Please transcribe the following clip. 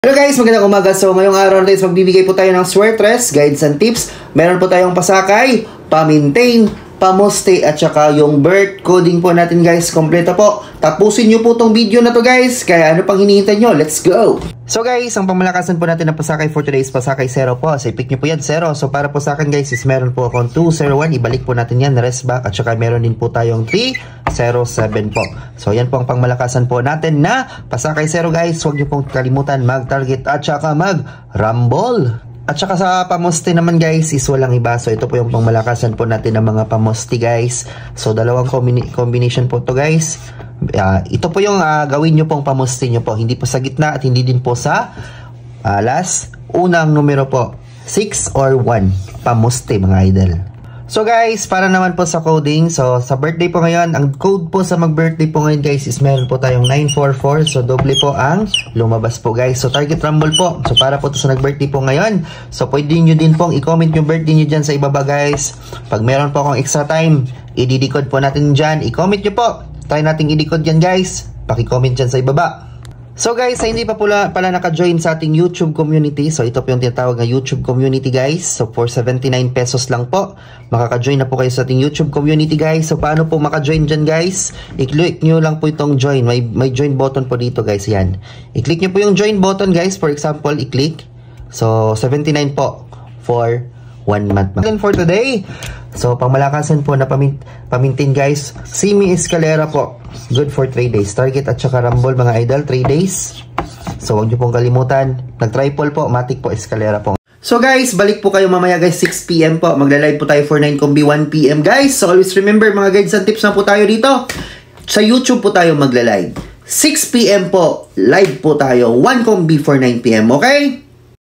Hello guys, magandang umaga. So ngayong araw guys, magbibigay po tayo ng sweatress, guides and tips. Meron po tayong pasakay, pa-maintain, pa-muste at saka yung birth coding po natin guys. Kompleto po. Tapusin nyo po tong video na to guys. Kaya ano pang hinihintay nyo? Let's go! So guys, ang pangmalakasan po natin ng pasakay for today is pasakay 0 po. So i-pick nyo po yan 0. So para po sa akin guys is meron po akong 201. Ibalik po natin yan, rest back. At saka meron din po tayong 307 po. So yan po ang pangmalakasan po natin na pasakay 0 guys. Huwag nyo pong kalimutan mag-target at saka mag-rumble. At saka sa pamusti naman guys is walang iba. So ito po yung pangmalakasan po natin ng mga pamusti guys. So dalawang combination po to guys. Ito po yung gawin nyo pong pamusti nyo po. Hindi po sa gitna at hindi din po sa last. Unang numero po 6 or 1 pamusti mga idol. So guys, para naman po sa coding, so sa birthday po ngayon, ang code po sa mag-birthday po ngayon guys is meron po tayong 944. So doble po ang lumabas po guys. So target rumble po. So para po to sa nag-birthday po ngayon. So pwede nyo din pong i-comment yung birthday nyo dyan sa ibaba guys. Pag meron po akong extra time, i-decode po natin dyan. I-comment nyo po. Try natin i-decode dyan guys. Paki-comment dyan sa ibaba. So guys, sa hindi pa pala naka-join sa ating YouTube community, so ito po yung tinatawag na YouTube community guys. So for 79 pesos lang po, makaka-join na po kayo sa ating YouTube community guys. So paano po maka-join dyan guys? I-click nyo lang po itong join. May join button po dito guys, yan. I-click nyo po yung join button guys. For example, i-click. So 79 po for 1 month. And for today, so pangmalakasan po na pamintin guys, Simi Escalera po. Good for 3 days. Target at saka rumble mga idol, 3 days. So huwag nyo pong kalimutan. Nag-triple po, matic po, Escalera po. So guys, balik po kayo mamaya guys, 6 PM po. Magla-live po tayo for 9 combi 1 PM guys. So always remember mga guides and tips na po tayo dito. Sa YouTube po tayo magla-live. 6 PM po, live po tayo. 1 combi for 9 PM, okay?